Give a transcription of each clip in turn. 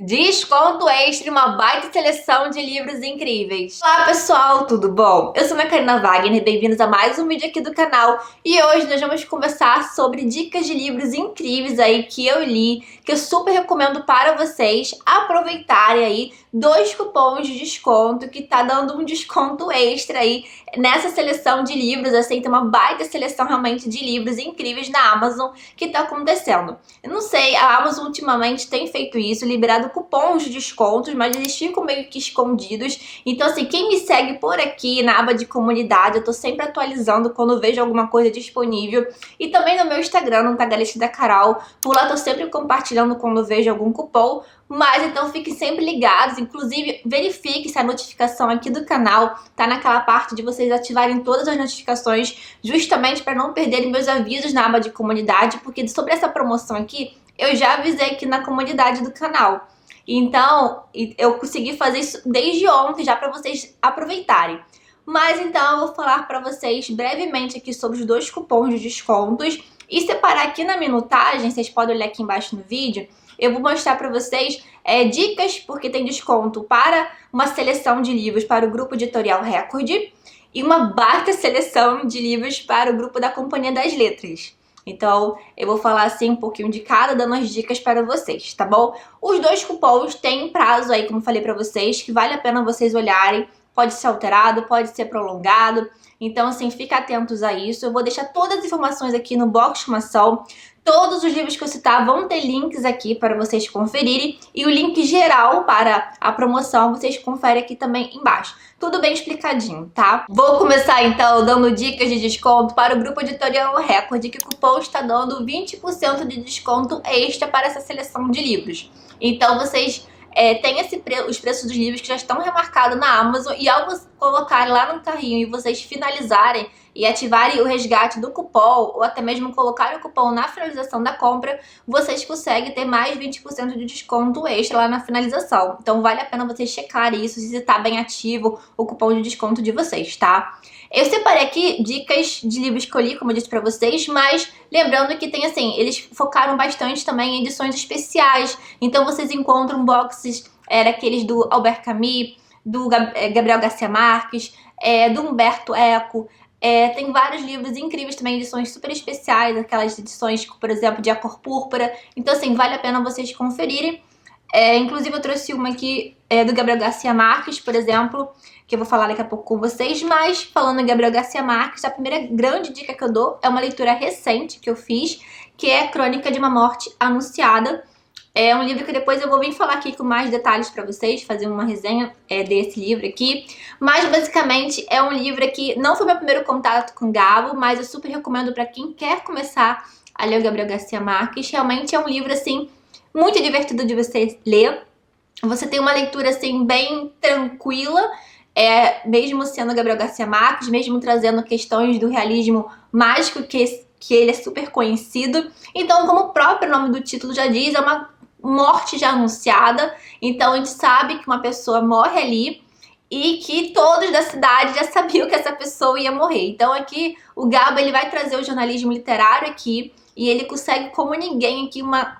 Desconto extra, uma baita seleção de livros incríveis. Olá pessoal, tudo bom? Eu sou a Karina Wagner, bem-vindos a mais um vídeo aqui do canal. E hoje nós vamos conversar sobre dicas de livros incríveis aí que eu li, que eu super recomendo para vocês aproveitarem aí 2 cupons de desconto, que tá dando um desconto extra aí nessa seleção de livros, assim, tem uma baita seleção realmente de livros incríveis na Amazon que tá acontecendo. Eu não sei, a Amazon ultimamente tem feito isso, liberado cupons de descontos, mas eles ficam meio que escondidos. Então, assim, quem me segue por aqui na aba de comunidade, eu tô sempre atualizando quando vejo alguma coisa disponível. E também no meu Instagram, no Tagarete da Carol, por lá tô sempre compartilhando quando vejo algum cupom. Mas então fiquem sempre ligados, inclusive verifique se a notificação aqui do canal tá naquela parte de vocês ativarem todas as notificações, justamente para não perderem meus avisos na aba de comunidade, porque sobre essa promoção aqui, eu já avisei aqui na comunidade do canal. Então, eu consegui fazer isso desde ontem já para vocês aproveitarem. Mas então eu vou falar para vocês brevemente aqui sobre os 2 cupons de descontos e separar aqui na minutagem, vocês podem olhar aqui embaixo no vídeo. Eu vou mostrar para vocês dicas, porque tem desconto para uma seleção de livros para o grupo editorial Record e uma baita seleção de livros para o grupo da Companhia das Letras. Então, eu vou falar assim um pouquinho de cada, dando as dicas para vocês, tá bom? Os 2 cupons têm prazo aí, como eu falei para vocês, que vale a pena vocês olharem. Pode ser alterado, pode ser prolongado. Então, assim, fica atentos a isso. Eu vou deixar todas as informações aqui no box de informação. Todos os livros que eu citar vão ter links aqui para vocês conferirem. E o link geral para a promoção vocês conferem aqui também embaixo. Tudo bem explicadinho, tá? Vou começar então dando dicas de desconto para o grupo editorial Record, que o cupom está dando 20% de desconto extra para essa seleção de livros. Então vocês tem os preços dos livros que já estão remarcados na Amazon, e ao colocarem lá no carrinho e vocês finalizarem e ativarem o resgate do cupom, ou até mesmo colocarem o cupom na finalização da compra, vocês conseguem ter mais 20% de desconto extra lá na finalização. Então vale a pena vocês checarem isso, se está bem ativo o cupom de desconto de vocês, tá? Eu separei aqui dicas de livros que eu li, como eu disse pra vocês, mas lembrando que tem assim, eles focaram bastante também em edições especiais. Então vocês encontram boxes daqueles do Albert Camus, do Gabriel Garcia Marques, do Humberto Eco. Tem vários livros incríveis também, edições super especiais, aquelas edições, por exemplo, de A Cor Púrpura. Então assim, vale a pena vocês conferirem. Inclusive eu trouxe uma aqui do Gabriel Garcia Marques, por exemplo, que eu vou falar daqui a pouco com vocês. Mas falando em Gabriel Garcia Marques, a primeira grande dica que eu dou é uma leitura recente que eu fiz, que é Crônica de uma Morte Anunciada. É um livro que depois eu vou vir falar aqui com mais detalhes pra vocês, fazer uma resenha desse livro aqui. Mas basicamente é um livro que não foi meu primeiro contato com Gabo, mas eu super recomendo pra quem quer começar a ler o Gabriel Garcia Marques. Realmente é um livro assim muito divertido de você ler. Você tem uma leitura assim bem tranquila, mesmo sendo Gabriel Garcia Marques, mesmo trazendo questões do realismo mágico, que ele é super conhecido. Então, como o próprio nome do título já diz, é uma morte já anunciada. Então a gente sabe que uma pessoa morre ali e que todos da cidade já sabiam que essa pessoa ia morrer. Então aqui o Gabo ele vai trazer o jornalismo literário aqui, e ele consegue, como ninguém aqui, uma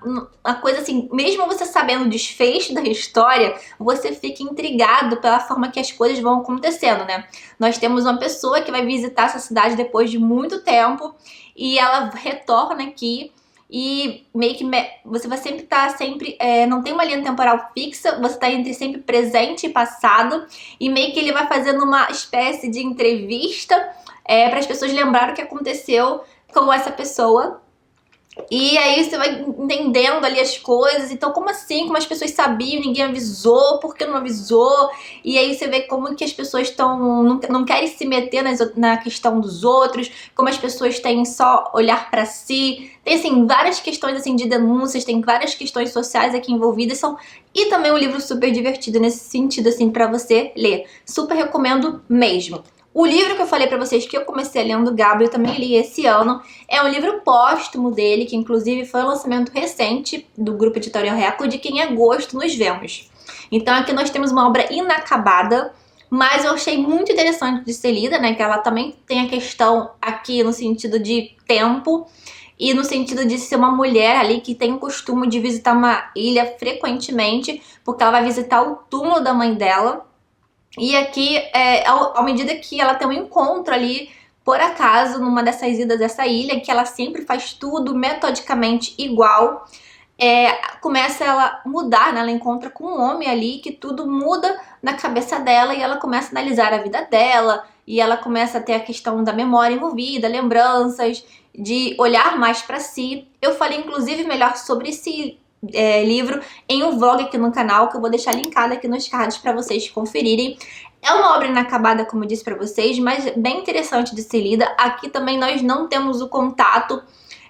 coisa assim, mesmo você sabendo o desfecho da história, você fica intrigado pela forma que as coisas vão acontecendo, né? Nós temos uma pessoa que vai visitar essa cidade depois de muito tempo, e ela retorna aqui, e meio que você vai sempre estar não tem uma linha temporal fixa, você está entre sempre presente e passado, e meio que ele vai fazendo uma espécie de entrevista para as pessoas lembrarem o que aconteceu com essa pessoa. E aí você vai entendendo ali as coisas. Então como assim? Como as pessoas sabiam, ninguém avisou, por que não avisou? E aí você vê como que as pessoas não querem se meter na questão dos outros, como as pessoas têm só olhar pra si. Tem assim várias questões assim de denúncias, tem várias questões sociais aqui envolvidas. E também um livro super divertido nesse sentido assim pra você ler. Super recomendo mesmo. O livro que eu falei pra vocês que eu comecei lendo, Gabriel, eu também li esse ano. É um livro póstumo dele, que inclusive foi um lançamento recente do grupo editorial Record, de Quem é Gosto nos Vemos. Então aqui nós temos uma obra inacabada, mas eu achei muito interessante de ser lida, né? Que ela também tem a questão aqui no sentido de tempo. e no sentido de ser uma mulher ali que tem o costume de visitar uma ilha frequentemente, porque ela vai visitar o túmulo da mãe dela. E aqui, à medida que ela tem um encontro ali, por acaso, numa dessas idas dessa ilha, que ela sempre faz tudo metodicamente igual, começa ela mudar, né? Ela encontra com um homem ali que tudo muda na cabeça dela e ela começa a analisar a vida dela e ela começa a ter a questão da memória envolvida, lembranças, de olhar mais pra si. Eu falei inclusive melhor sobre esse livro em um vlog aqui no canal, que eu vou deixar linkado aqui nos cards pra vocês conferirem. É uma obra inacabada, como eu disse pra vocês, mas bem interessante de ser lida. Aqui também nós não temos o contato.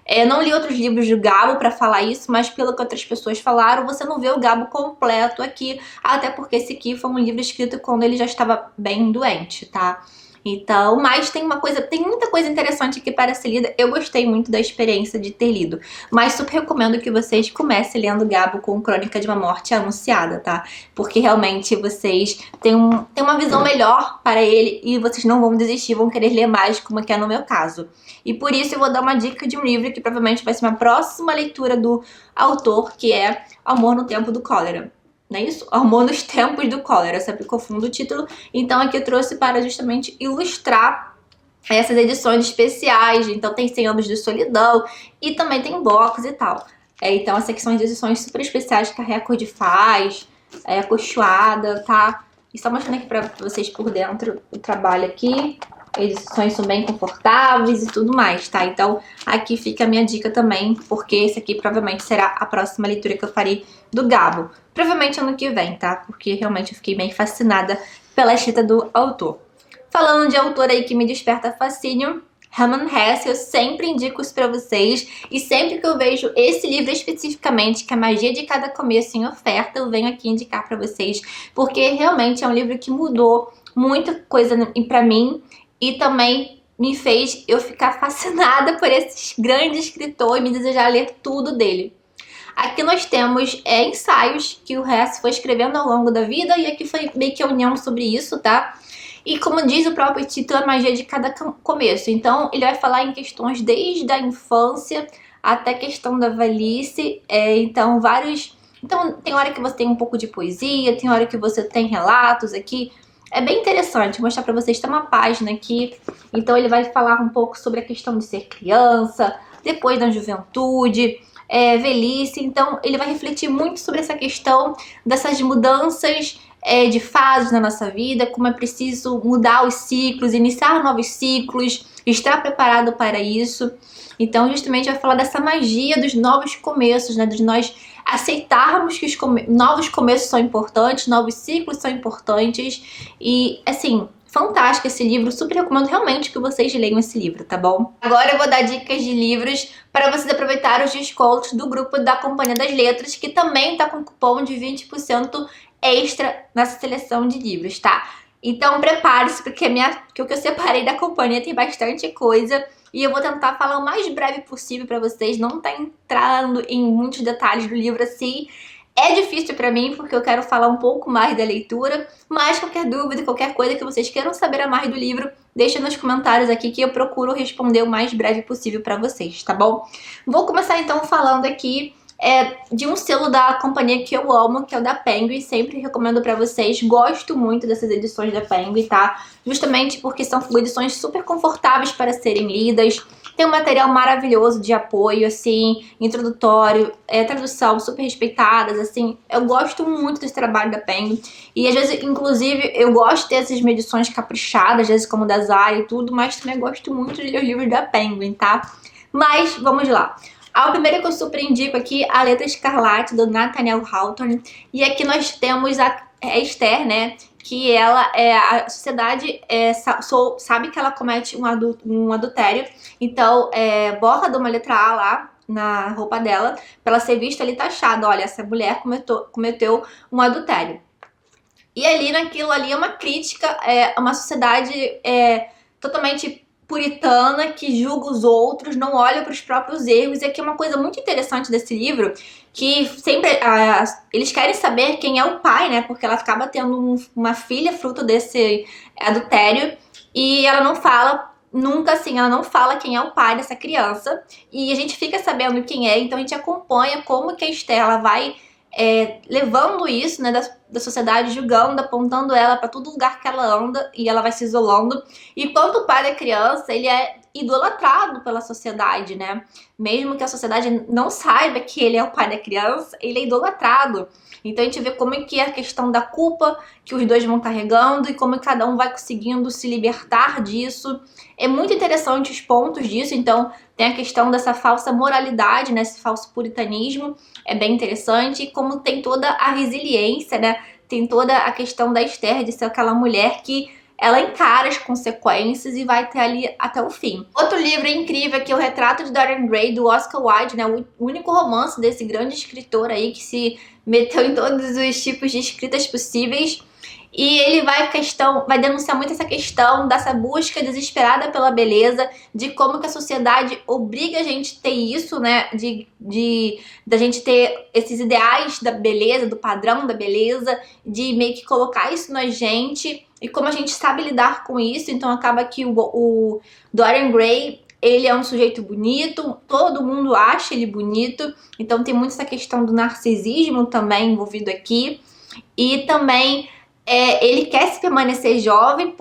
Eu não li outros livros do Gabo pra falar isso, mas pelo que outras pessoas falaram, você não vê o Gabo completo aqui, até porque esse aqui foi um livro escrito quando ele já estava bem doente, tá? Então, mas tem muita coisa interessante aqui para ser lida. Eu gostei muito da experiência de ter lido, mas super recomendo que vocês comecem lendo Gabo com Crônica de uma Morte Anunciada, tá? Porque realmente vocês têm uma visão melhor para ele e vocês não vão desistir, vão querer ler mais, como é no meu caso. E por isso eu vou dar uma dica de um livro que provavelmente vai ser uma próxima leitura do autor, que é Amor no Tempo do Cólera. Não é isso? Amor nos Tempos do Cólera, sempre confundo o título. Então aqui eu trouxe para justamente ilustrar essas edições especiais. Então tem 100 anos de solidão e também tem box e tal. Então essas aqui são as edições super especiais que a Record faz, acolchoada, tá? E só mostrando aqui para vocês por dentro o trabalho aqui. Edições são bem confortáveis e tudo mais, tá? Então aqui fica a minha dica também, porque esse aqui provavelmente será a próxima leitura que eu farei do Gabo. Provavelmente ano que vem, tá? Porque realmente eu fiquei bem fascinada pela escrita do autor. Falando de autor aí que me desperta fascínio, Hermann Hesse, eu sempre indico isso pra vocês. E sempre que eu vejo esse livro especificamente, que é A Magia de Cada Começo, em oferta, eu venho aqui indicar pra vocês. Porque realmente é um livro que mudou muita coisa pra mim. E também me fez eu ficar fascinada por esse grande escritor e me desejar ler tudo dele. Aqui nós temos ensaios que o Hesse foi escrevendo ao longo da vida e aqui foi meio que a união sobre isso, tá? E como diz o próprio título, a magia de cada começo. Então ele vai falar em questões desde a infância até a questão da velhice, então tem hora que você tem um pouco de poesia, tem hora que você tem relatos aqui. É bem interessante, vou mostrar pra vocês, tem uma página aqui, então ele vai falar um pouco sobre a questão de ser criança, depois da juventude, velhice, então ele vai refletir muito sobre essa questão dessas mudanças de fases na nossa vida, como é preciso mudar os ciclos, iniciar novos ciclos, estar preparado para isso. Então justamente vai falar dessa magia dos novos começos, né, de nós aceitarmos que os novos começos são importantes, novos ciclos são importantes e, assim, fantástico esse livro, super recomendo realmente que vocês leiam esse livro, tá bom? Agora eu vou dar dicas de livros para vocês aproveitarem os descontos do grupo da Companhia das Letras, que também tá com cupom de 20% extra nessa seleção de livros, tá? Então prepare-se, porque o que eu separei da companhia tem bastante coisa. E eu vou tentar falar o mais breve possível pra vocês, não tá entrando em muitos detalhes do livro assim. É difícil pra mim, porque eu quero falar um pouco mais da leitura, mas qualquer dúvida, qualquer coisa que vocês queiram saber a mais do livro, deixa nos comentários aqui que eu procuro responder o mais breve possível pra vocês, tá bom? Vou começar então falando aqui de um selo da companhia que eu amo, que é o da Penguin, sempre recomendo pra vocês, gosto muito dessas edições da Penguin, tá? Justamente porque são edições super confortáveis para serem lidas, tem um material maravilhoso de apoio, assim, introdutório, tradução super respeitadas, assim, eu gosto muito desse trabalho da Penguin, e às vezes, inclusive, eu gosto dessas edições caprichadas, às vezes como da Zara e tudo, mas também gosto muito de ler os livros da Penguin, tá? Mas, vamos lá. A primeira que eu super indico aqui, A Letra Escarlate, do Nathaniel Hawthorne. E aqui nós temos a Esther, né? Que ela a sociedade sabe que ela comete um adultério. Então, borra de uma letra A lá na roupa dela, pra ela ser vista ali taxada. Olha, essa mulher cometeu um adultério. E ali naquilo ali é uma crítica a uma sociedade totalmente puritana, que julga os outros, não olha para os próprios erros. E aqui é uma coisa muito interessante desse livro, que sempre eles querem saber quem é o pai, né? Porque ela acaba tendo uma filha fruto desse adultério e ela não fala nunca, assim, ela não fala quem é o pai dessa criança. E a gente fica sabendo quem é, então a gente acompanha como que a Esther, ela vai levando isso, né, da sociedade, julgando, apontando ela pra todo lugar que ela anda, e ela vai se isolando. E quanto o pai da criança, ele é idolatrado pela sociedade, né? Mesmo que a sociedade não saiba que ele é o pai da criança, ele é idolatrado. Então a gente vê como é que é a questão da culpa que os dois vão carregando e como cada um vai conseguindo se libertar disso. É muito interessante os pontos disso, então tem a questão dessa falsa moralidade, né, esse falso puritanismo, é bem interessante, e como tem toda a resiliência, né, tem toda a questão da Esther de ser aquela mulher que ela encara as consequências e vai até ali até o fim. Outro livro incrível que é o Retrato de Dorian Gray, do Oscar Wilde, né, o único romance desse grande escritor aí que se meteu em todos os tipos de escritas possíveis. E ele vai denunciar muito essa questão dessa busca desesperada pela beleza, de como que a sociedade obriga a gente a ter isso, né, da gente ter esses ideais da beleza, do padrão da beleza, de meio que colocar isso na gente, e como a gente sabe lidar com isso. Então acaba que o Dorian Gray, ele é um sujeito bonito, todo mundo acha ele bonito, então tem muito essa questão do narcisismo também envolvido aqui, e também ele quer se permanecer jovem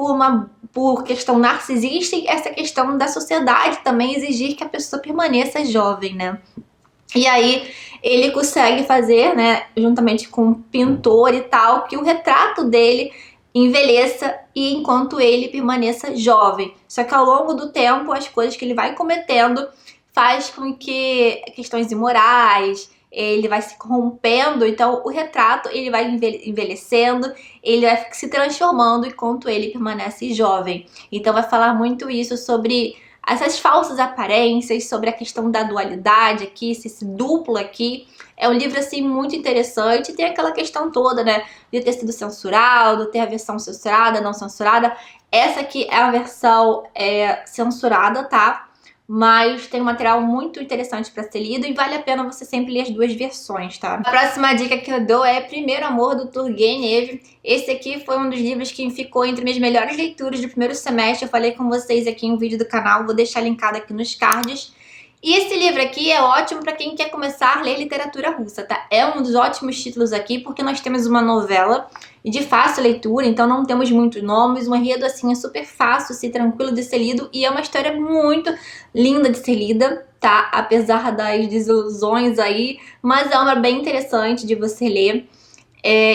por questão narcisista, e essa questão da sociedade também exigir que a pessoa permaneça jovem, né? E aí ele consegue fazer, né, juntamente com um pintor e tal, que o retrato dele envelheça e enquanto ele permaneça jovem. Só que ao longo do tempo, as coisas que ele vai cometendo faz com que questões imorais, ele vai se corrompendo, então o retrato ele vai envelhecendo, ele vai se transformando enquanto ele permanece jovem. Então vai falar muito isso sobre essas falsas aparências, sobre a questão da dualidade aqui, esse duplo aqui. É um livro, assim, muito interessante. Tem aquela questão toda, né, de ter sido censurado, ter a versão censurada, não censurada. Essa aqui é a versão censurada, tá? Mas tem um material muito interessante para ser lido e vale a pena você sempre ler as duas versões, tá? A próxima dica que eu dou é Primeiro Amor, do Turgenev. Esse aqui foi um dos livros que ficou entre minhas melhores leituras do primeiro semestre. Eu falei com vocês aqui em um vídeo do canal, vou deixar linkado aqui nos cards. E esse livro aqui é ótimo para quem quer começar a ler literatura russa, tá? É um dos ótimos títulos aqui, porque nós temos uma novela de fácil leitura, então não temos muitos nomes, um enredo assim é super fácil, assim, tranquilo de ser lido, e é uma história muito linda de ser lida, tá? Apesar das desilusões aí, mas é uma bem interessante de você ler.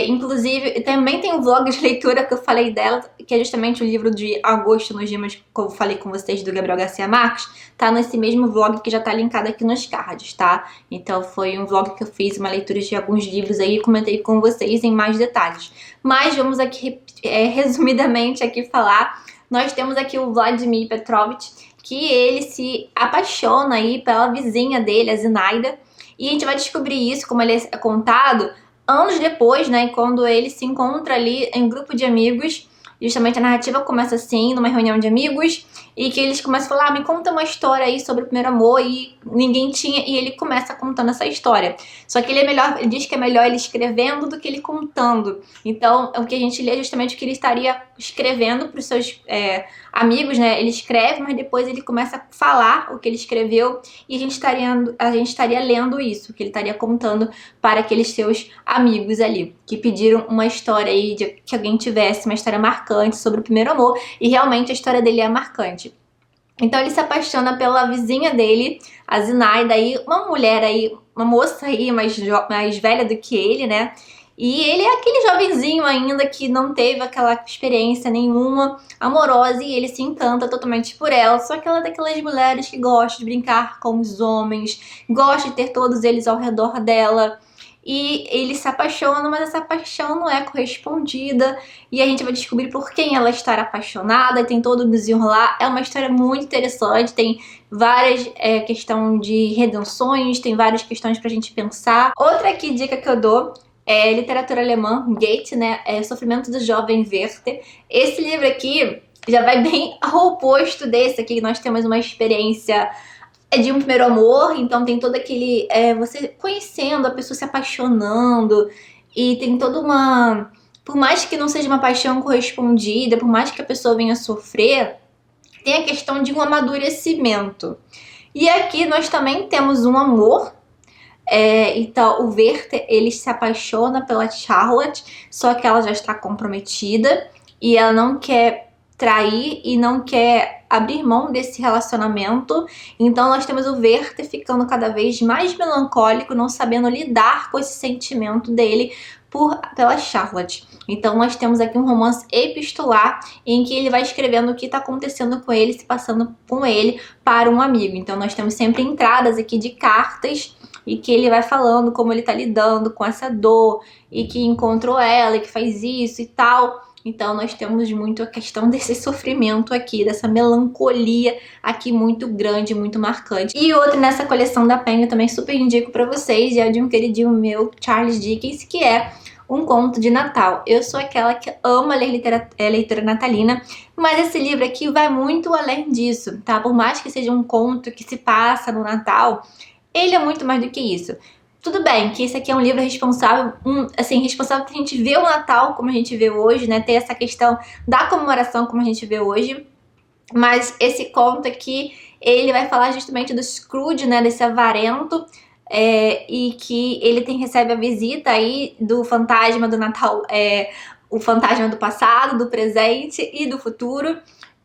Inclusive, também tem um vlog de leitura que eu falei dela, que é justamente o livro de Agosto nos Dimas, que eu falei com vocês, do Gabriel Garcia Marques, tá nesse mesmo vlog que já tá linkado aqui nos cards, tá? Então foi um vlog que eu fiz, uma leitura de alguns livros aí, e comentei com vocês em mais detalhes. Mas vamos aqui, resumidamente aqui falar, nós temos aqui o Vladimir Petrovich, que ele se apaixona aí pela vizinha dele, a Zinaida, e a gente vai descobrir isso, como ele é contado, anos depois, né, quando ele se encontra ali em um grupo de amigos. Justamente a narrativa começa assim, numa reunião de amigos, e que eles começam a falar, me conta uma história aí sobre o primeiro amor, e ninguém tinha, e ele começa contando essa história. Só que ele diz que é melhor ele escrevendo do que ele contando. Então, o que a gente lê é justamente o que ele estaria escrevendo para os seus amigos, né? Ele escreve, mas depois ele começa a falar o que ele escreveu, e a gente estaria lendo isso, que ele estaria contando para aqueles seus amigos ali, que pediram uma história aí, de que alguém tivesse uma história marcante sobre o primeiro amor, e realmente a história dele é marcante. Então ele se apaixona pela vizinha dele, a Zinaida, aí, uma mulher aí, uma moça aí mais velha do que ele, né? E ele é aquele jovenzinho ainda que não teve aquela experiência nenhuma amorosa, e ele se encanta totalmente por ela. Só que ela é daquelas mulheres que gosta de brincar com os homens, gosta de ter todos eles ao redor dela. E ele se apaixona, mas essa paixão não é correspondida, e a gente vai descobrir por quem ela está apaixonada, e tem todo o desenrolar. É uma história muito interessante, tem várias questões de redenções, tem várias questões pra gente pensar. Outra aqui, dica que eu dou, é literatura alemã, Goethe, né? É Sofrimento do Jovem Werther. Esse livro aqui já vai bem ao oposto desse aqui. Nós temos uma experiência de um primeiro amor, então tem todo aquele... você conhecendo a pessoa, se apaixonando, e tem toda uma... Por mais que não seja uma paixão correspondida, por mais que a pessoa venha sofrer, tem a questão de um amadurecimento. E aqui nós também temos um amor. Então o Werther, ele se apaixona pela Charlotte, só que ela já está comprometida e ela não quer trair e não quer abrir mão desse relacionamento. Então nós temos o Werther ficando cada vez mais melancólico, não sabendo lidar com esse sentimento dele pela Charlotte. Então nós temos aqui um romance epistolar em que ele vai escrevendo o que está acontecendo com ele, se passando com ele para um amigo. Então nós temos sempre entradas aqui de cartas e que ele vai falando como ele tá lidando com essa dor e que encontrou ela e que faz isso e tal. Então nós temos muito a questão desse sofrimento aqui, dessa melancolia aqui muito grande, muito marcante. E outro nessa coleção da Penguin eu também super indico pra vocês, é de um queridinho meu, Charles Dickens, que é Um Conto de Natal. Eu sou aquela que ama ler leitura natalina, mas esse livro aqui vai muito além disso, tá? Por mais que seja um conto que se passa no Natal, ele é muito mais do que isso. Tudo bem que esse aqui é um livro responsável, responsável pra gente ver o Natal como a gente vê hoje, né? Ter essa questão da comemoração como a gente vê hoje. Mas esse conto aqui, ele vai falar justamente do Scrooge, né? Desse avarento. E que ele recebe a visita aí do fantasma do Natal, o fantasma do passado, do presente e do futuro.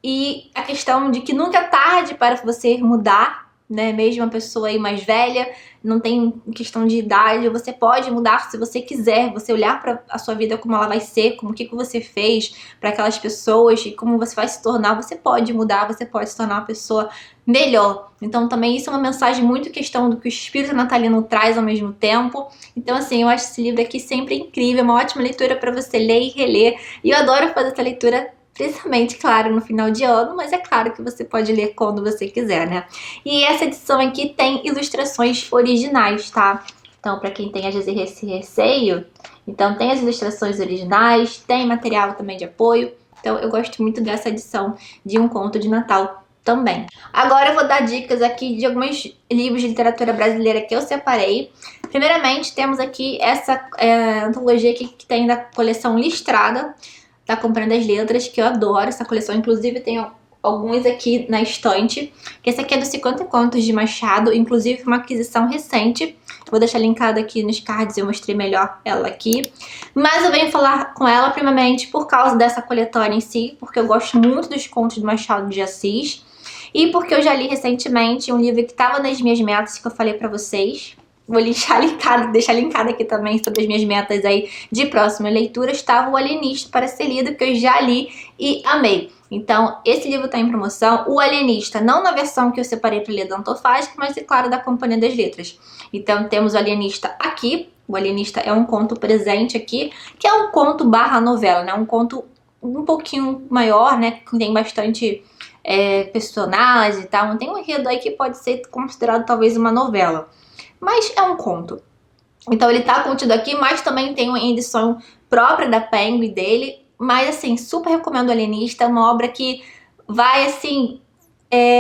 E a questão de que nunca é tarde para você mudar, né? Mesmo uma pessoa aí mais velha, não tem questão de idade, você pode mudar se você quiser, você olhar para a sua vida como ela vai ser, como o que você fez para aquelas pessoas e como você vai se tornar, você pode mudar, você pode se tornar uma pessoa melhor. Então também isso é uma mensagem muito questão do que o espírito natalino traz ao mesmo tempo. Então assim, eu acho esse livro aqui sempre incrível, uma ótima leitura para você ler e reler, e eu adoro fazer essa leitura precisamente, claro, no final de ano, mas é claro que você pode ler quando você quiser, né? E essa edição aqui tem ilustrações originais, tá? Então, pra quem tem às vezes esse receio, então tem as ilustrações originais, tem material também de apoio. Então, eu gosto muito dessa edição de Um Conto de Natal também. Agora eu vou dar dicas aqui de alguns livros de literatura brasileira que eu separei. Primeiramente, temos aqui essa antologia aqui que tem da coleção Listrada, da Companhia das Letras, que eu adoro essa coleção. Inclusive tem alguns aqui na estante, que esse aqui é dos 50 Contos de Machado, inclusive uma aquisição recente. Vou deixar linkado aqui nos cards, eu mostrei melhor ela aqui. Mas eu venho falar com ela primeiramente por causa dessa coletânea em si, porque eu gosto muito dos contos de Machado de Assis, e porque eu já li recentemente um livro que estava nas minhas metas, que eu falei pra vocês. Vou deixar linkado aqui também sobre as minhas metas aí de próxima leitura. Estava O Alienista para ser lido, que eu já li e amei. Então, esse livro está em promoção. O Alienista, não na versão que eu separei para ler da Antofágica, mas, é claro, da Companhia das Letras. Então, temos o Alienista aqui. O Alienista é um conto presente aqui, que é um conto barra novela, né? Um conto um pouquinho maior, né? Que tem bastante personagem e tal. Não tem um enredo aí que pode ser considerado talvez uma novela. Mas é um conto. Então ele tá contido aqui, mas também tem uma edição própria da Penguin dele. Mas assim, super recomendo o Alienista. É uma obra que vai assim,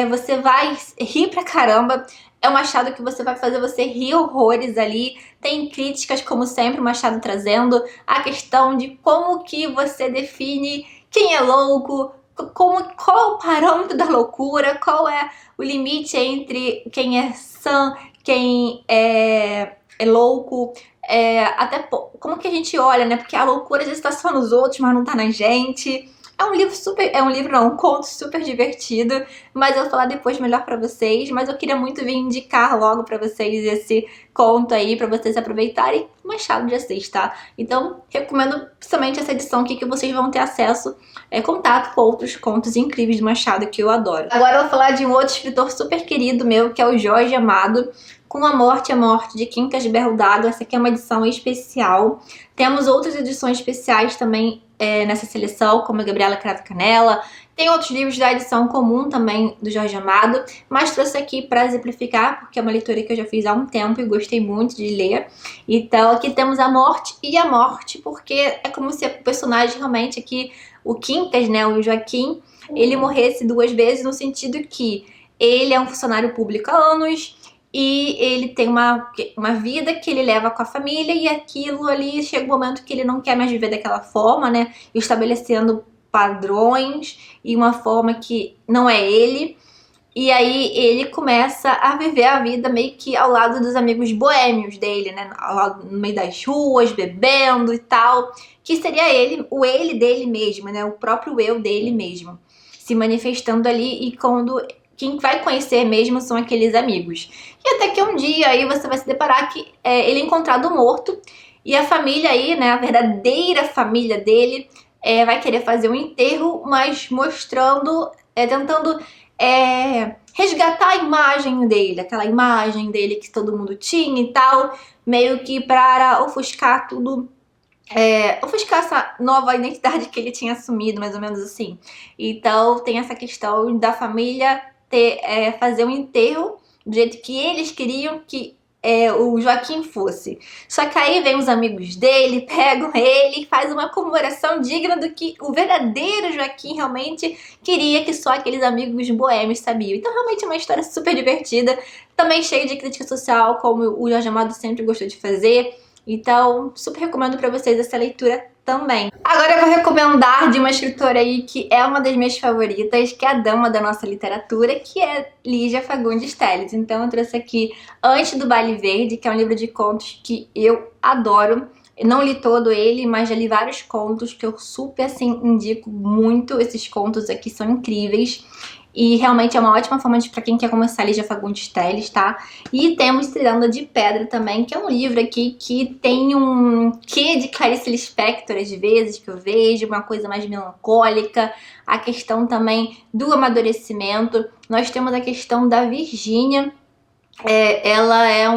você vai rir pra caramba. É um Machado que vai fazer você rir horrores ali. Tem críticas, como sempre, o Machado trazendo a questão de como que você define quem é louco, qual é o parâmetro da loucura, qual é o limite entre quem é sã, quem é louco, até como que a gente olha, né? Porque a loucura às vezes tá só nos outros, mas não tá na gente. Um conto super divertido, mas eu vou falar depois melhor pra vocês. Mas eu queria muito vir indicar logo pra vocês esse conto aí, pra vocês aproveitarem. Machado de Assis, tá? Então, recomendo principalmente essa edição aqui, que vocês vão ter acesso, contato com outros contos incríveis de Machado, que eu adoro. Agora eu vou falar de um outro escritor super querido meu, que é o Jorge Amado, com A Morte, de Quincas de Berro d'Água. Essa aqui é uma edição especial. Temos outras edições especiais também nessa seleção, como a Gabriela Cravo Canela. Tem outros livros da edição comum também do Jorge Amado, mas trouxe aqui para exemplificar, porque é uma leitura que eu já fiz há um tempo e gostei muito de ler. Então aqui temos A Morte e a Morte, porque é como se o personagem realmente aqui, o Quincas, né, o Joaquim, ele morresse duas vezes, no sentido que ele é um funcionário público há anos, e ele tem uma vida que ele leva com a família, e aquilo ali chega um momento que ele não quer mais viver daquela forma, né? Estabelecendo padrões e uma forma que não é ele. E aí ele começa a viver a vida meio que ao lado dos amigos boêmios dele, né? Ao lado, no meio das ruas, bebendo e tal. Que seria ele, o ele dele mesmo, né? O próprio eu dele mesmo. Se manifestando ali, e quando quem vai conhecer mesmo são aqueles amigos. E até que um dia aí você vai se deparar que ele é encontrado morto. E a família aí, né? A verdadeira família dele vai querer fazer um enterro, mas mostrando, tentando resgatar a imagem dele, aquela imagem dele que todo mundo tinha e tal, meio que para ofuscar tudo, ofuscar essa nova identidade que ele tinha assumido, mais ou menos assim. Então tem essa questão da família fazer um enterro do jeito que eles queriam que o Joaquim fosse. Só que aí vem os amigos dele, pegam ele e faz uma comemoração digna do que o verdadeiro Joaquim realmente queria, que só aqueles amigos boêmios sabiam. Então realmente é uma história super divertida, também cheia de crítica social, como o Jorge Amado sempre gostou de fazer. Então super recomendo pra vocês essa leitura também. Agora eu vou recomendar de uma escritora aí que é uma das minhas favoritas, que é a dama da nossa literatura, que é Lígia Fagundes Telles. Então eu trouxe aqui Antes do Baile Verde, que é um livro de contos que eu adoro. Eu não li todo ele, mas já li vários contos que eu super, assim, indico muito. Esses contos aqui são incríveis. E realmente é uma ótima forma pra quem quer começar a Lígia Fagundes Telles, tá? E temos Ciranda de Pedra também, que é um livro aqui que tem um quê de Clarice Lispector, às vezes, que eu vejo, uma coisa mais melancólica, a questão também do amadurecimento. Nós temos a questão da Virgínia, ela é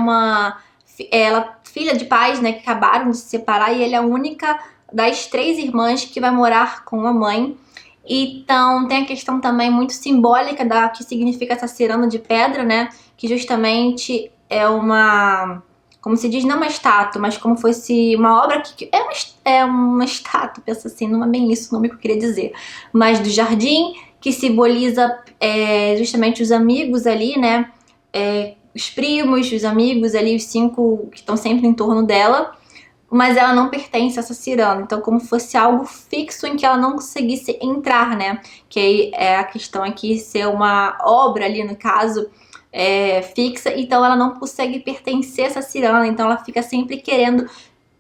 filha de pais, né, que acabaram de se separar, e ela é a única das 3 irmãs que vai morar com a mãe. Então tem a questão também muito simbólica da que significa essa ciranda de pedra, né? Que justamente é uma, como se diz, não uma estátua, mas como fosse uma obra que é uma estátua, pensa assim, não é bem isso o nome que eu queria dizer, mas do jardim, que simboliza justamente os amigos ali, né? Os primos, os amigos ali, os 5 que estão sempre em torno dela. Mas ela não pertence a essa ciranda, então como fosse algo fixo em que ela não conseguisse entrar, né? Que aí é a questão aqui ser uma obra ali, no caso, fixa, então ela não consegue pertencer a essa ciranda, então ela fica sempre querendo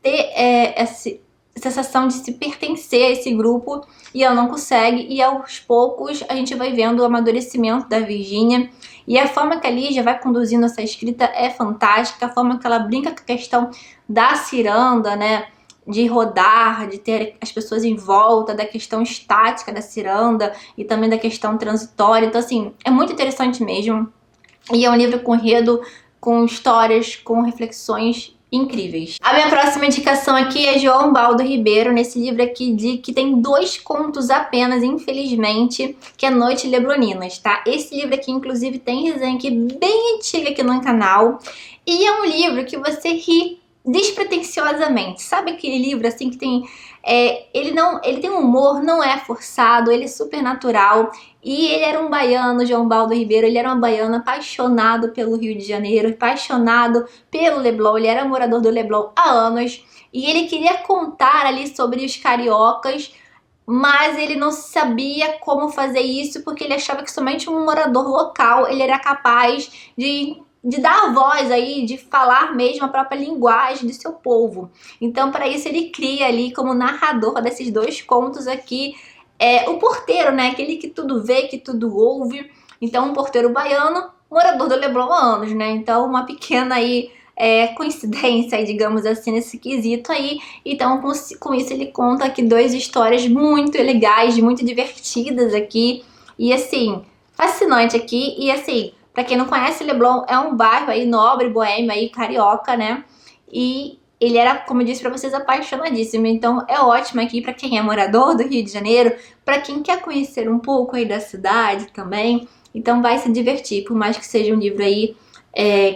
ter essa sensação de se pertencer a esse grupo, e ela não consegue, e aos poucos a gente vai vendo o amadurecimento da Virgínia. E a forma que a Lígia vai conduzindo essa escrita é fantástica, a forma que ela brinca com a questão da ciranda, né, de rodar, de ter as pessoas em volta, da questão estática da ciranda e também da questão transitória. Então assim, é muito interessante mesmo, e é um livro com enredo, com histórias, com reflexões incríveis. A minha próxima indicação aqui é João Baldo Ribeiro, nesse livro aqui que tem 2 contos apenas, infelizmente, que é Noite Lebloninas, tá? Esse livro aqui, inclusive, tem resenha aqui bem antiga aqui no canal, e é um livro que você ri despretensiosamente. Sabe aquele livro assim que tem... ele tem um humor, não é forçado, ele é super natural. E ele era um baiano, João Baldo Ribeiro, ele era um baiano apaixonado pelo Rio de Janeiro, apaixonado pelo Leblon, ele era morador do Leblon há anos. E ele queria contar ali sobre os cariocas, mas ele não sabia como fazer isso, porque ele achava que somente um morador local ele era capaz de dar a voz aí, de falar mesmo a própria linguagem do seu povo. Então, para isso, ele cria ali como narrador desses 2 contos aqui, o porteiro, né? Aquele que tudo vê, que tudo ouve. Então, um porteiro baiano, morador do Leblon há anos, né? Então, uma pequena aí coincidência, aí, digamos assim, nesse quesito aí. Então, com isso, ele conta aqui 2 histórias muito legais, muito divertidas aqui. E, assim, fascinante aqui. E, assim, pra quem não conhece, Leblon é um bairro aí nobre, boêmio, aí, carioca, né? E ele era, como eu disse pra vocês, apaixonadíssimo. Então é ótimo aqui pra quem é morador do Rio de Janeiro, pra quem quer conhecer um pouco aí da cidade também. Então vai se divertir, por mais que seja um livro aí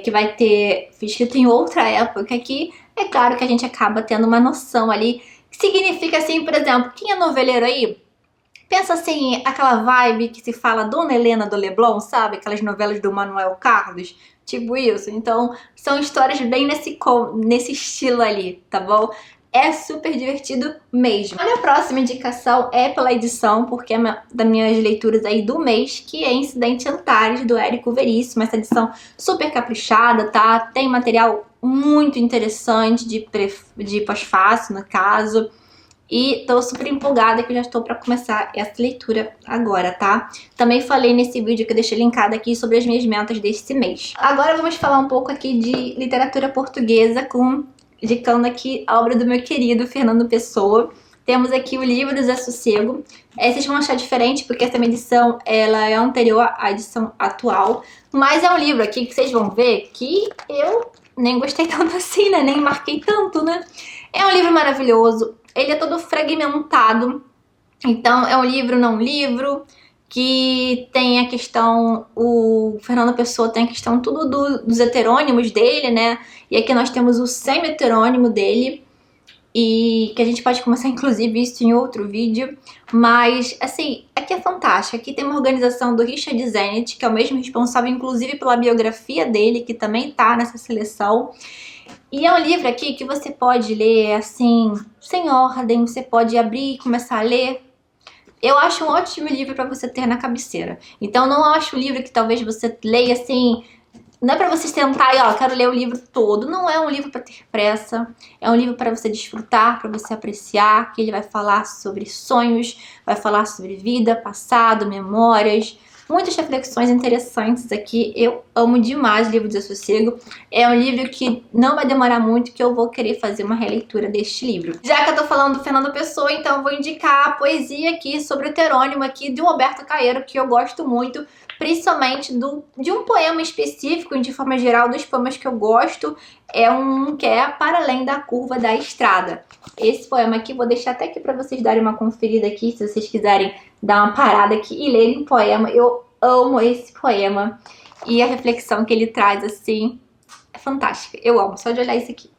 que vai ter escrito em outra época aqui. É claro que a gente acaba tendo uma noção ali. Significa assim, por exemplo, quem é noveleiro aí, pensa assim, aquela vibe que se fala Dona Helena do Leblon, sabe? Aquelas novelas do Manuel Carlos, tipo isso. Então, são histórias bem nesse estilo ali, tá bom? é super divertido mesmo. A minha próxima indicação é pela edição, porque é das minhas leituras aí do mês, que é Incidente Antares, do Érico Veríssimo. Essa edição super caprichada, tá? Tem material muito interessante de pós-fácil, no caso. E tô super empolgada que eu já estou para começar essa leitura agora, tá? Também falei nesse vídeo que eu deixei linkado aqui sobre as minhas metas desse mês. Agora vamos falar um pouco aqui de literatura portuguesa, indicando aqui a obra do meu querido Fernando Pessoa. Temos aqui o livro Zé Sossego. Vocês vão achar diferente porque essa minha edição ela é anterior à edição atual. Mas é um livro aqui que vocês vão ver que eu nem gostei tanto assim, né? Nem marquei tanto, né? É um livro maravilhoso. Ele é todo fragmentado, então é um livro não livro, que tem a questão, o Fernando Pessoa tem a questão tudo dos heterônimos dele, né? E aqui nós temos o semi-heterônimo dele, e que a gente pode começar inclusive isso em outro vídeo, mas assim, aqui é fantástico. Aqui tem uma organização do Richard Zenit, que é o mesmo responsável inclusive pela biografia dele, que também tá nessa seleção. E é um livro aqui que você pode ler assim, sem ordem, você pode abrir e começar a ler. Eu acho um ótimo livro para você ter na cabeceira. Então não acho um livro que talvez você leia assim, não é para você sentar e ó, quero ler o livro todo. Não é um livro para ter pressa, é um livro para você desfrutar, para você apreciar, que ele vai falar sobre sonhos, vai falar sobre vida, passado, memórias. Muitas reflexões interessantes aqui. Eu amo demais o livro de Sossego. É um livro que não vai demorar muito, que eu vou querer fazer uma releitura deste livro. Já que eu tô falando do Fernando Pessoa, então eu vou indicar a poesia aqui sobre o heterônimo aqui de Roberto Caeiro, que eu gosto muito, principalmente de um poema específico, de forma geral, dos poemas que eu gosto, é um que é Para Além da Curva da Estrada. Esse poema aqui, vou deixar até aqui para vocês darem uma conferida aqui, se vocês quiserem dar uma parada aqui e lerem o poema. Eu amo esse poema e a reflexão que ele traz, assim, é fantástica. Eu amo, só de olhar isso aqui.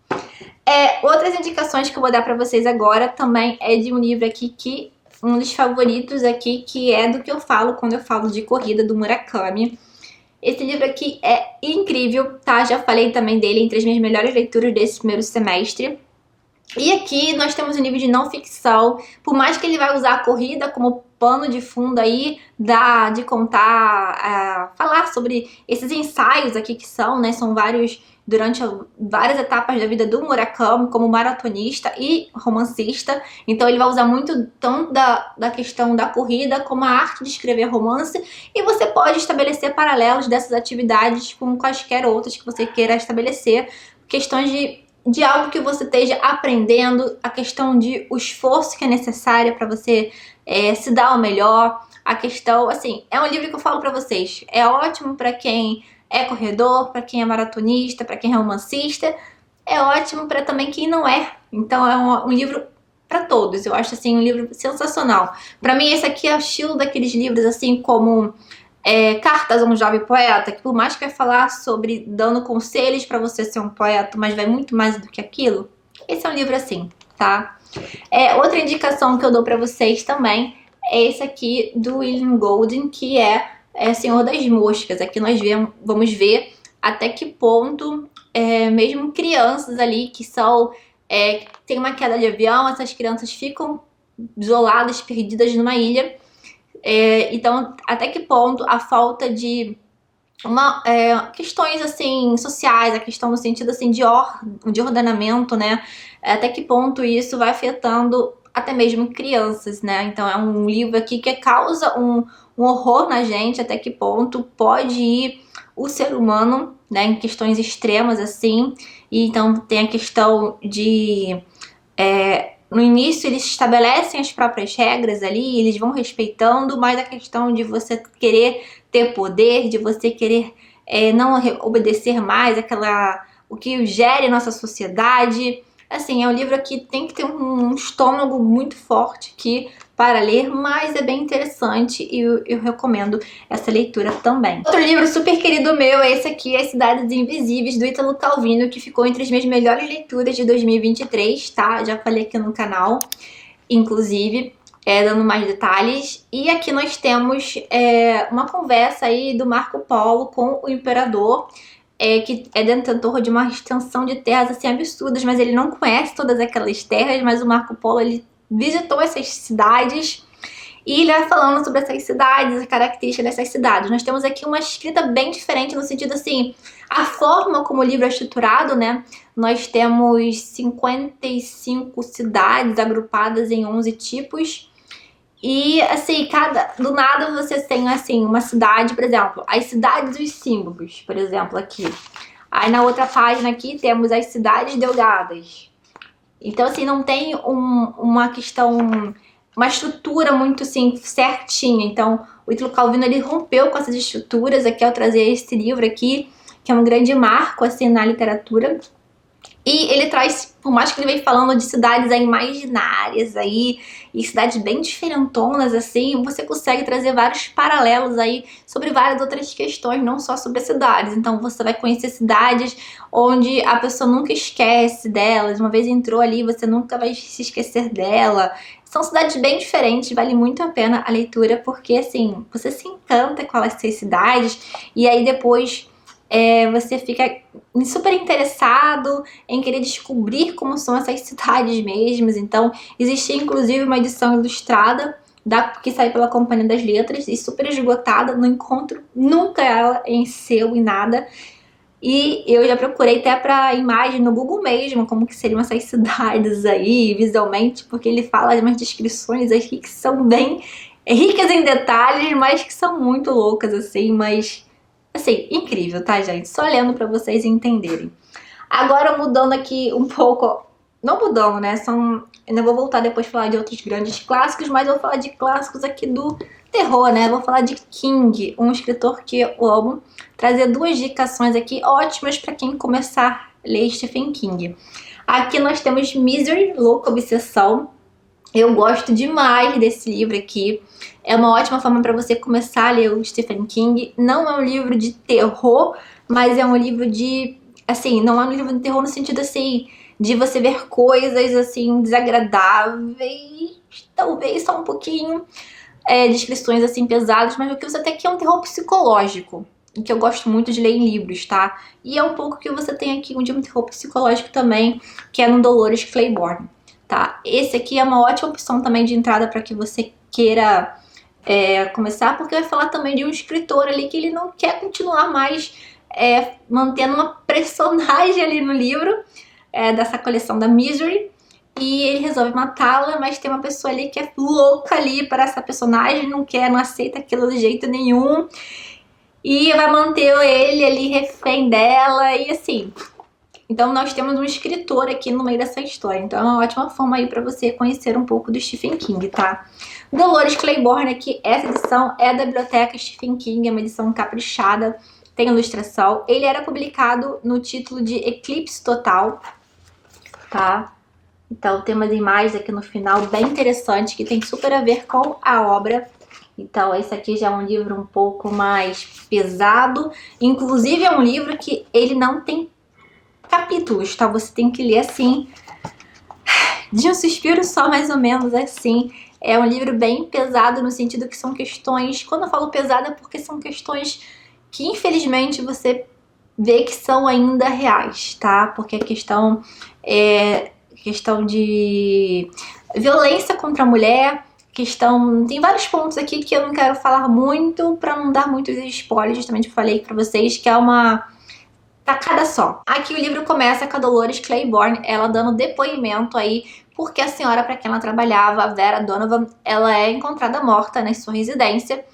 Outras indicações que eu vou dar para vocês agora também é de um livro aqui que um dos favoritos aqui, que é do que eu falo quando eu falo de corrida, do Murakami. Esse livro aqui é incrível, tá? Já falei também dele entre as minhas melhores leituras desse primeiro semestre. E aqui nós temos um livro de não ficção, por mais que ele vai usar a corrida como pano de fundo aí, de contar, falar sobre esses ensaios aqui que são, né? São vários, durante várias etapas da vida do Murakami, como maratonista e romancista. Então ele vai usar muito tanto da questão da corrida, como a arte de escrever romance. E você pode estabelecer paralelos dessas atividades com quaisquer outras que você queira estabelecer. Questões de algo que você esteja aprendendo, a questão de o esforço que é necessário para você se dar o melhor, a questão, assim, é um livro que eu falo para vocês, é ótimo para quem é corredor, para quem é maratonista, para quem é romancista, é ótimo para também quem não é. Então é um livro para todos, eu acho assim um livro sensacional. Para mim esse aqui é o estilo daqueles livros assim como Cartas a um Jovem Poeta, que por mais que vai falar sobre dando conselhos para você ser um poeta, mas vai muito mais do que aquilo, esse é um livro assim, tá? Outra indicação que eu dou para vocês também é esse aqui do William Golding, que é Senhor das Moscas. Aqui nós vamos ver até que ponto mesmo crianças ali que tem uma queda de avião, essas crianças ficam isoladas, perdidas numa ilha. Então, até que ponto a falta de questões assim sociais, a questão no sentido assim de ordenamento, né? Até que ponto isso vai afetando até mesmo crianças, né? Então é um livro aqui que causa um horror na gente, até que ponto pode ir o ser humano, né? Em questões extremas assim. E então tem a questão de no início eles estabelecem as próprias regras ali, eles vão respeitando, mas a questão de você querer ter poder, de você querer não obedecer mais o que gere nossa sociedade. Assim, é um livro que tem que ter um estômago muito forte aqui para ler, mas é bem interessante e eu recomendo essa leitura também. Outro livro super querido meu é esse aqui, As Cidades Invisíveis, do Ítalo Calvino, que ficou entre as minhas melhores leituras de 2023, tá? Já falei aqui no canal, inclusive, dando mais detalhes. E aqui nós temos uma conversa aí do Marco Polo com o Imperador. que é detentor de uma extensão de terras assim absurdas, mas ele não conhece todas aquelas terras, mas o Marco Polo ele visitou essas cidades e ele vai falando sobre essas cidades, a característica dessas cidades. Nós temos aqui uma escrita bem diferente no sentido assim, a forma como o livro é estruturado, né? Nós temos 55 cidades agrupadas em 11 tipos. E assim, do nada você tem assim, uma cidade, por exemplo, as cidades e os símbolos, por exemplo, aqui. Aí na outra página aqui temos as cidades delgadas. Então assim, não tem uma questão, uma estrutura muito assim, certinha. Então o Ítalo Calvino ele rompeu com essas estruturas aqui ao trazer esse livro aqui, que é um grande marco assim na literatura. E ele traz, por mais que ele venha falando de cidades aí imaginárias aí, e cidades bem diferentonas assim, você consegue trazer vários paralelos aí sobre várias outras questões, não só sobre as cidades. Então você vai conhecer cidades onde a pessoa nunca esquece delas, uma vez entrou ali, você nunca vai se esquecer dela. São cidades bem diferentes, vale muito a pena a leitura, porque assim, você se encanta com essas cidades, e aí depois você fica super interessado em querer descobrir como são essas cidades mesmas. Então, existia inclusive uma edição ilustrada que saiu pela Companhia das Letras e super esgotada, não encontro nunca ela em seu e nada. E eu já procurei até pra imagem no Google mesmo, como que seriam essas cidades aí, visualmente, porque ele fala de umas descrições aqui que são bem ricas em detalhes, mas que são muito loucas, assim, mas... assim, incrível, tá, gente? Só lendo pra vocês entenderem. Agora, mudando aqui um pouco... não mudando, né? Ainda vou voltar depois a falar de outros grandes clássicos, mas eu vou falar de clássicos aqui do terror, né? Vou falar de King, um escritor que eu amo. Trazer duas indicações aqui ótimas pra quem começar a ler Stephen King. Aqui nós temos Misery, Louca Obsessão. Eu gosto demais desse livro aqui. É uma ótima forma para você começar a ler o Stephen King. Não é um livro de terror, mas é um livro de... assim, não é um livro de terror no sentido assim, de você ver coisas assim desagradáveis, talvez só um pouquinho, descrições assim pesadas, mas o que você tem aqui é um terror psicológico, que eu gosto muito de ler em livros, tá? E é um pouco que você tem aqui de um terror psicológico também, que é no Dolores Claiborne, tá? Esse aqui é uma ótima opção também de entrada para que você queira começar, porque vai falar também de um escritor ali que ele não quer continuar mais mantendo uma personagem ali no livro, dessa coleção da Misery, e ele resolve matá-la, mas tem uma pessoa ali que é louca ali para essa personagem, não aceita aquilo de jeito nenhum, e vai manter ele ali refém dela, e assim... então nós temos um escritor aqui no meio dessa história, então é uma ótima forma aí pra você conhecer um pouco do Stephen King, tá? Dolores Claiborne aqui, essa edição é da Biblioteca Stephen King, é uma edição caprichada, tem ilustração. Ele era publicado no título de Eclipse Total, tá? Então tem umas imagens aqui no final bem interessantes que tem super a ver com a obra. Então esse aqui já é um livro um pouco mais pesado, inclusive é um livro que ele não tem capítulos, tá? Você tem que ler assim, de um suspiro só, mais ou menos assim. É um livro bem pesado no sentido que são questões... quando eu falo pesado é porque são questões que infelizmente você vê que são ainda reais, tá? Porque a questão de violência contra a mulher, tem vários pontos aqui que eu não quero falar muito pra não dar muitos spoilers, justamente falei pra vocês que é uma tacada só. Aqui o livro começa com a Dolores Claiborne, ela dando depoimento aí, porque a senhora para quem ela trabalhava, a Vera Donovan, ela é encontrada morta na sua residência.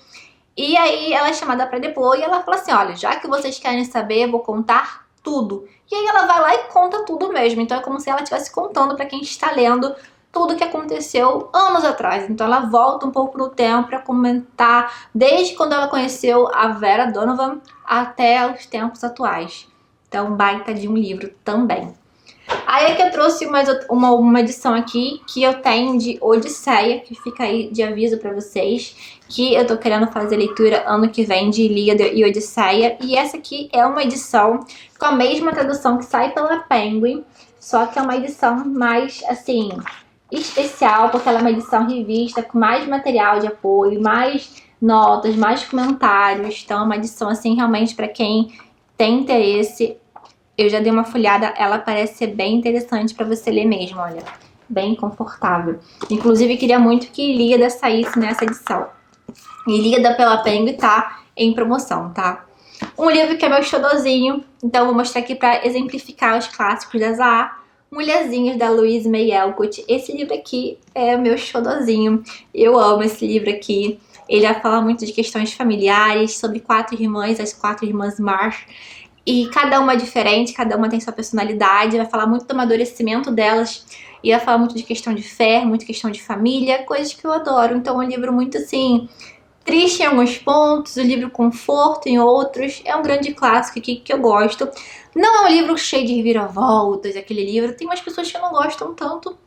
E aí ela é chamada para depor e ela fala assim, olha, já que vocês querem saber, eu vou contar tudo. E aí ela vai lá e conta tudo mesmo, então é como se ela estivesse contando para quem está lendo tudo que aconteceu anos atrás. Então ela volta um pouco no tempo para comentar desde quando ela conheceu a Vera Donovan até os tempos atuais. Então, baita de um livro também. Aí aqui eu trouxe uma edição aqui que eu tenho de Odisseia, que fica aí de aviso pra vocês, que eu tô querendo fazer leitura ano que vem de Ilíada e Odisseia. E essa aqui é uma edição com a mesma tradução que sai pela Penguin, só que é uma edição mais, assim, especial, porque ela é uma edição revista com mais material de apoio, mais notas, mais comentários. Então é uma edição, assim, realmente pra quem tem interesse, eu já dei uma folhada, ela parece ser bem interessante pra você ler mesmo, olha. Bem confortável. Inclusive, queria muito que Ilíada saísse nessa edição. Ilíada pela Penguin tá em promoção, tá? Um livro que é meu xodozinho, então vou mostrar aqui pra exemplificar os clássicos da Zahar. Mulherzinhas, da Louise May Alcott. Esse livro aqui é o meu xodozinho. Eu amo esse livro aqui. Ele vai falar muito de questões familiares, sobre 4 irmãs, as 4 irmãs Marsh. E cada uma é diferente, cada uma tem sua personalidade, vai falar muito do amadurecimento delas, e vai falar muito de questão de fé, muito questão de família, coisas que eu adoro. Então é um livro muito assim, triste em alguns pontos, um livro conforto em outros, é um grande clássico aqui que eu gosto. Não é um livro cheio de reviravoltas, aquele livro, tem umas pessoas que não gostam tanto,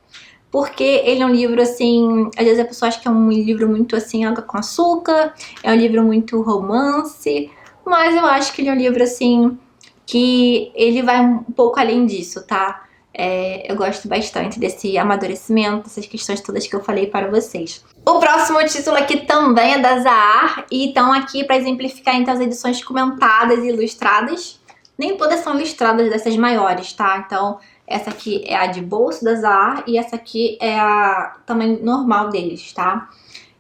porque ele é um livro assim, às vezes a pessoa acha que é um livro muito assim, água com açúcar, é um livro muito romance, mas eu acho que ele é um livro assim, que ele vai um pouco além disso, tá? Eu gosto bastante desse amadurecimento, essas questões todas que eu falei para vocês. O próximo título aqui também é da Zahar, e estão aqui para exemplificar então as edições comentadas e ilustradas. Nem todas são ilustradas dessas maiores, tá? Então, essa aqui é a de bolso da Zahar e essa aqui é a tamanho normal deles, tá?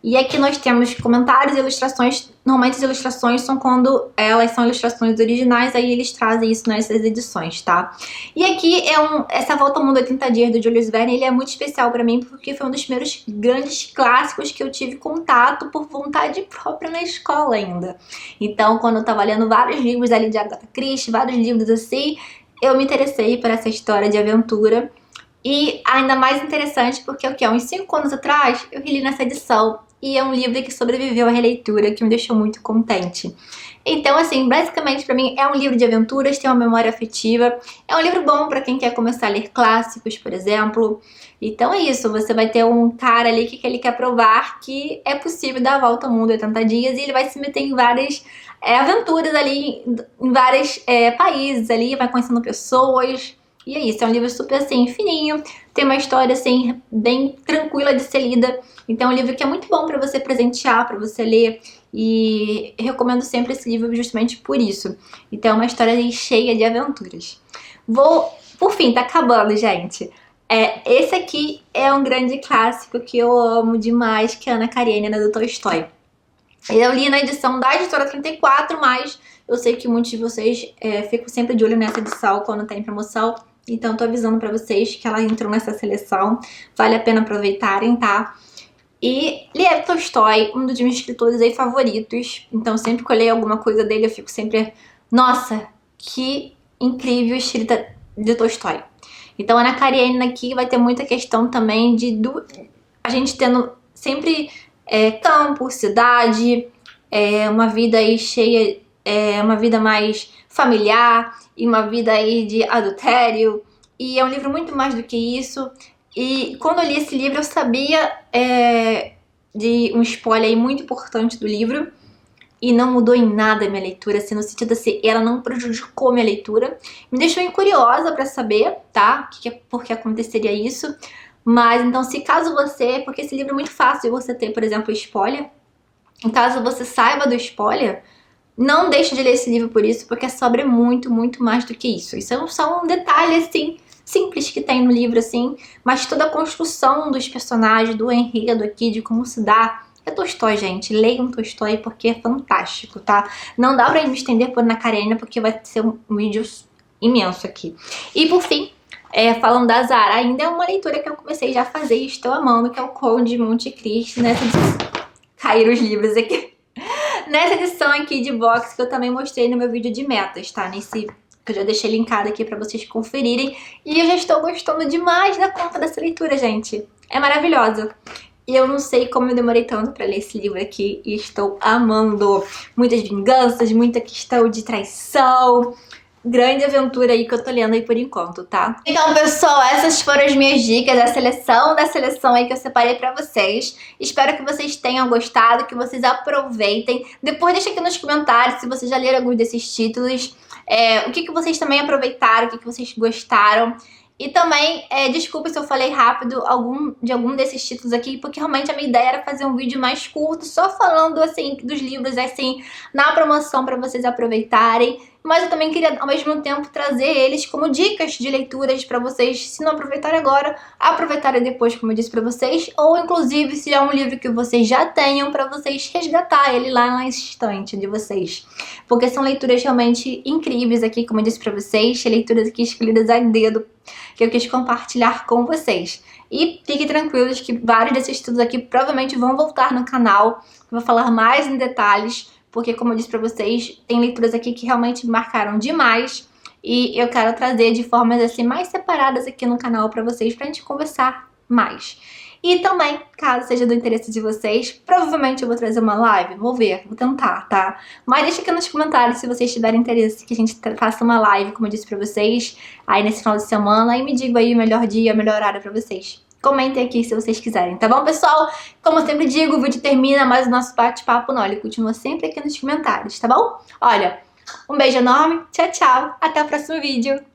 E aqui nós temos comentários e ilustrações. Normalmente as ilustrações são quando elas são ilustrações originais, aí eles trazem isso nessas edições, tá? E aqui essa Volta ao Mundo 80 Dias do Jules Verne, ele é muito especial pra mim, porque foi um dos primeiros grandes clássicos que eu tive contato por vontade própria na escola ainda. Então, quando eu tava lendo vários livros ali de Agatha Christie, vários livros assim, eu me interessei por essa história de aventura. E ainda mais interessante porque o que? Uns 5 anos atrás eu reli nessa edição. E é um livro que sobreviveu à releitura, que me deixou muito contente. Então, assim, basicamente pra mim é um livro de aventuras, tem uma memória afetiva. É um livro bom pra quem quer começar a ler clássicos, por exemplo. Então é isso, você vai ter um cara ali que ele quer provar que é possível dar a volta ao mundo em 80 dias. E ele vai se meter em várias aventuras ali, em vários países ali, vai conhecendo pessoas. E é isso, é um livro super assim, fininho, tem uma história assim, bem tranquila de ser lida. Então é um livro que é muito bom pra você presentear, pra você ler. E eu recomendo sempre esse livro justamente por isso. Então é uma história aí cheia de aventuras. Por fim, tá acabando, gente. Esse aqui é um grande clássico que eu amo demais, que é Ana Karenina, do Tolstói. Eu li na edição da editora 34, mas eu sei que muitos de vocês ficam sempre de olho nessa edição quando tá em promoção. Então tô avisando pra vocês que ela entrou nessa seleção. Vale a pena aproveitarem, tá? E Lev Tolstói, um dos meus escritores aí favoritos. Então sempre que eu leio alguma coisa dele eu fico sempre... Nossa, que incrível escrita de Tolstói. Então Ana Karenina aqui vai ter muita questão também de a gente tendo sempre campo, cidade, uma vida aí cheia... uma vida mais familiar e uma vida aí de adultério, e é um livro muito mais do que isso. E quando eu li esse livro eu sabia de um spoiler aí muito importante do livro, e não mudou em nada a minha leitura, assim, no sentido assim, ela não prejudicou minha leitura. Me deixou curiosa pra saber, tá, por que aconteceria isso. Mas então, se caso você, porque esse livro é muito fácil de você ter, por exemplo, spoiler, em caso você saiba do spoiler, não deixe de ler esse livro por isso, porque é muito, muito mais do que isso. Isso é só um detalhe, assim, simples que tem no livro, assim, mas toda a construção dos personagens, do enredo aqui, de como se dá. É Tolstói, gente. Leiam Tolstói porque é fantástico, tá? Não dá pra me estender por Ana Karenina, porque vai ser um vídeo imenso aqui. E por fim, falando da Zahar, ainda é uma leitura que eu comecei já a fazer e estou amando, que é o Conde de Monte Cristo, nessa edição. Caíram os livros aqui. Nessa edição aqui de box que eu também mostrei no meu vídeo de metas, tá? Que eu já deixei linkado aqui pra vocês conferirem. E eu já estou gostando demais da conta dessa leitura, gente. É maravilhosa. E eu não sei como eu demorei tanto pra ler esse livro aqui e estou amando. Muitas vinganças, muita questão de traição. Grande aventura aí que eu tô lendo aí por enquanto, tá? Então, pessoal, essas foram as minhas dicas da seleção aí que eu separei pra vocês. Espero que vocês tenham gostado, que vocês aproveitem. Depois deixa aqui nos comentários se vocês já leram alguns desses títulos. O que vocês também aproveitaram, o que vocês gostaram. E também, desculpa se eu falei rápido de algum desses títulos aqui, porque realmente a minha ideia era fazer um vídeo mais curto, só falando, assim, dos livros, assim, na promoção pra vocês aproveitarem. mas eu também queria, ao mesmo tempo, trazer eles como dicas de leituras pra vocês, se não aproveitarem agora, aproveitarem depois, como eu disse pra vocês, ou inclusive, se é um livro que vocês já tenham, pra vocês resgatar ele lá na estante de vocês. Porque são leituras realmente incríveis aqui, como eu disse pra vocês, leituras aqui escolhidas a dedo, que eu quis compartilhar com vocês. E fiquem tranquilos que vários desses estudos aqui provavelmente vão voltar no canal, eu vou falar mais em detalhes, porque como eu disse pra vocês, tem leituras aqui que realmente me marcaram demais e eu quero trazer de formas assim mais separadas aqui no canal pra vocês, pra gente conversar mais. E também, caso seja do interesse de vocês, provavelmente eu vou trazer uma live, vou ver, vou tentar, tá? Mas deixa aqui nos comentários se vocês tiverem interesse que a gente faça uma live, como eu disse pra vocês, aí nesse final de semana, e me digam aí o melhor dia, o melhor horário pra vocês. Comentem aqui se vocês quiserem, tá bom, pessoal? Como eu sempre digo, o vídeo termina, mas o nosso bate-papo não, ele continua sempre aqui nos comentários, tá bom? Olha, um beijo enorme, tchau, tchau, até o próximo vídeo!